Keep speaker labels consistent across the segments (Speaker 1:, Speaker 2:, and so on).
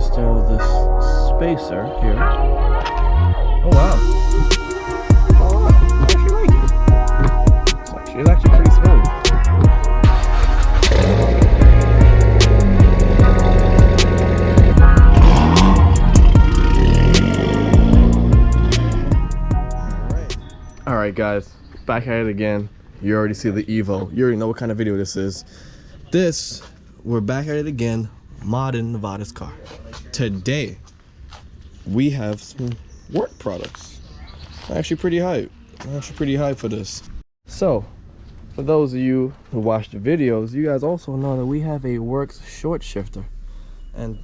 Speaker 1: install this spacer here. Oh wow. Oh wow. I actually like it. It's actually pretty smooth. Alright guys, back at it again. You already see the Evo. You already know what kind of video this is. We're back at it again, modding Nevada's car. Today, we have some work products. I'm actually pretty hyped for this. So, for those of you who watch the videos, you guys also know that we have a Works short shifter. And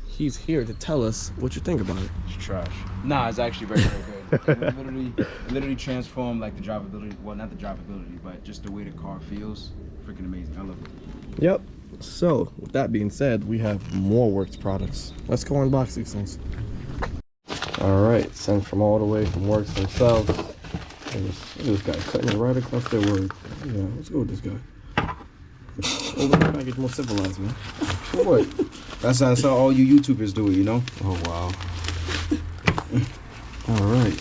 Speaker 1: he's here to tell us what you think about it.
Speaker 2: It's trash. Nah, it's actually very, very good. It literally transformed like the drivability. Well, not the drivability, but just the way the car feels. Freaking amazing. I love it.
Speaker 1: Yep. So, with that being said, we have more Works products. Let's go unbox these things. Alright, sent from all the way from Works themselves. Look at this guy cutting it right across their word. Yeah, let's go with this guy. Open the package more civilized, man.
Speaker 2: For what? That's how all you YouTubers do it, you know?
Speaker 1: Oh, wow. Alright.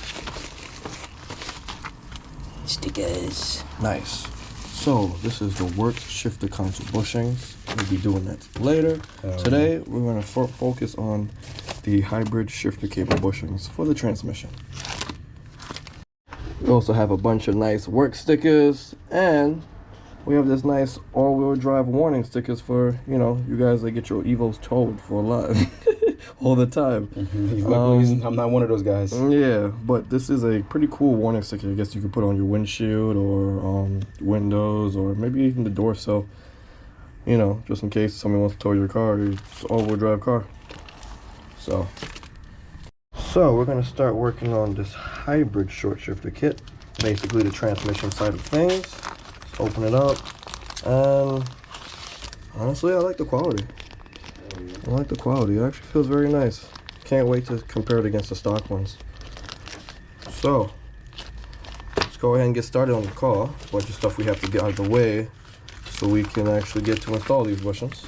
Speaker 3: Stickers.
Speaker 1: Nice. So, this is the Works shifter console bushings. We'll be doing that later. Today, we're going to focus on the hybrid shifter cable bushings for the transmission. We also have a bunch of nice work stickers, and we have this nice all-wheel drive warning stickers for, you know, you guys that get your Evos towed for a lot. All the time.
Speaker 2: I'm not one of those guys.
Speaker 1: Yeah, but this is a pretty cool warning sticker. I guess you could put on your windshield or windows or maybe even the door sill. You know, just in case somebody wants to tow your car. It's an all-wheel drive car. So we're going to start working on this hybrid short shifter kit. Basically the transmission side of things. Let's open it up. And honestly, I like the quality. I like the quality. It actually feels very nice. Can't wait to compare it against the stock ones. So, let's go ahead and get started on the car. A bunch of stuff we have to get out of the way so we can actually get to install these bushings.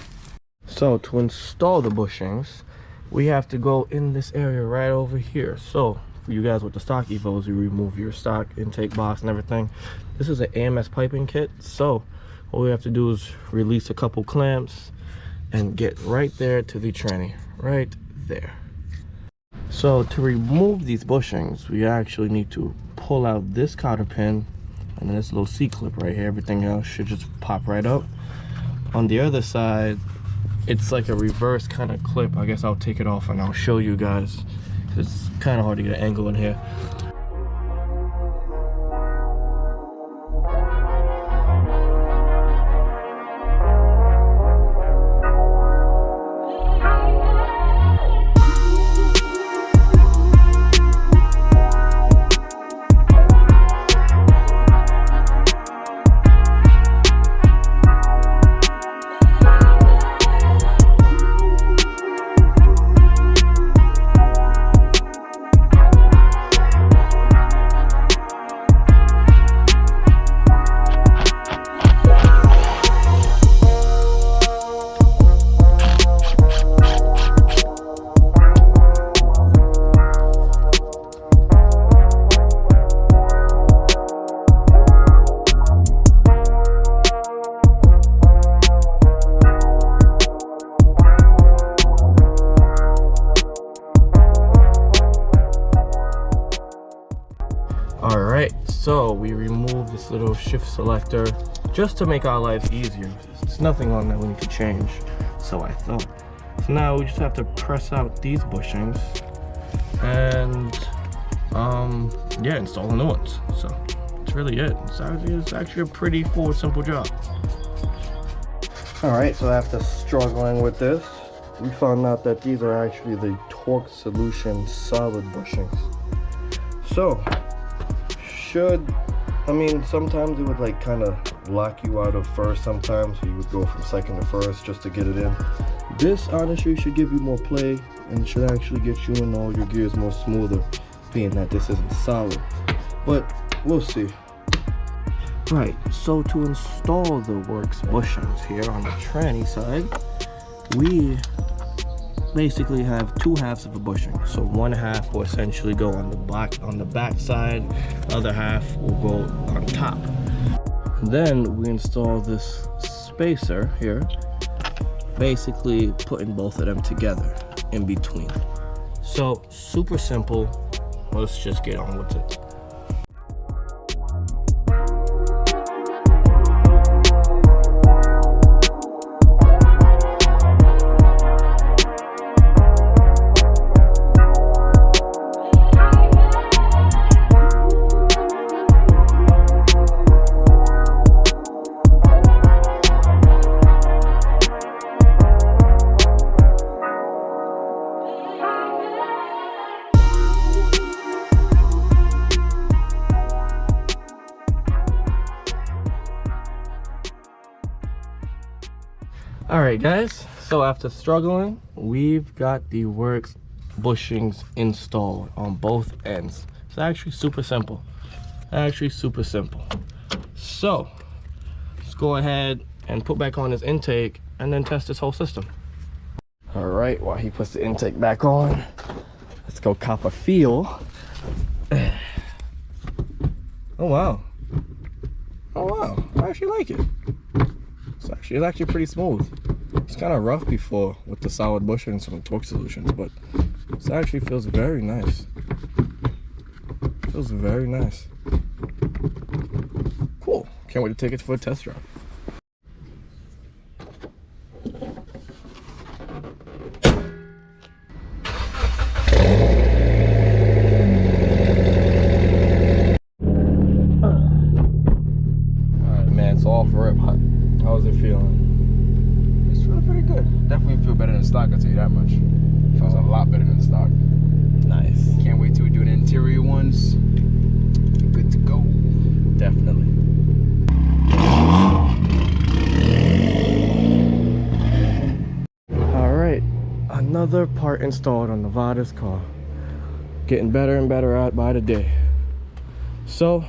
Speaker 1: So, to install the bushings, we have to go in this area right over here. So, for you guys with the stock Evos, you remove your stock intake box and everything. This is an AMS piping kit. So, what we have to do is release a couple clamps and get right there to the tranny, right there. So to remove these bushings, we actually need to pull out this cotter pin and then this little C-clip right here. Everything else should just pop right up. On the other side, it's like a reverse kind of clip. I guess I'll take it off and I'll show you guys. It's kind of hard to get an angle in here. Alright, so we remove this little shift selector just to make our lives easier. There's nothing on there we need to change, so I thought. So now we just have to press out these bushings and yeah, install the new ones. So that's really it. It's actually a pretty simple job. Alright, so after struggling with this, we found out that these are actually the Torque Solution solid bushings. So I mean, sometimes it would like kind of lock you out of first sometimes, so you would go from second to first just to get it in. This honestly should give you more play and should actually get you in all your gears more smoother, being that this isn't solid, but we'll see. Right, so to install the Works bushings here on the tranny side, we basically have two halves of a bushing. So one half will essentially go on the back side, the other half will go on top. Then we install this spacer here, basically putting both of them together in between. So super simple. Let's just get on with it. All right, guys, so after struggling, we've got the works bushings installed on both ends. It's actually super simple. So let's go ahead and put back on his intake and then test this whole system. All right, while he puts the intake back on, let's go cop a feel. Oh wow, I actually like it. It's actually pretty smooth. It's kind of rough before with the solid bushings from Torque Solutions, but this actually feels very nice. Feels very nice. Cool. Can't wait to take it for a test drive. Alright, man, it's all for it. How's it feeling?
Speaker 2: It's feeling pretty good. Definitely feel better than stock, I'll tell you that much. Feels a lot better than stock.
Speaker 1: Nice.
Speaker 2: Can't wait till we do the interior ones. Good to go.
Speaker 1: Definitely. All right, another part installed on Nevada's car. Getting better and better at by the day. So,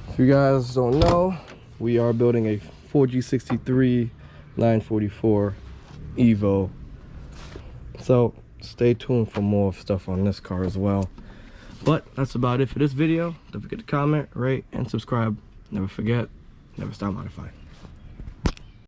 Speaker 1: if you guys don't know, we are building a 4G63 944 Evo. So stay tuned for more stuff on this car as well. But that's about it for this video. Don't forget to comment, rate, and subscribe. Never forget, never stop modifying.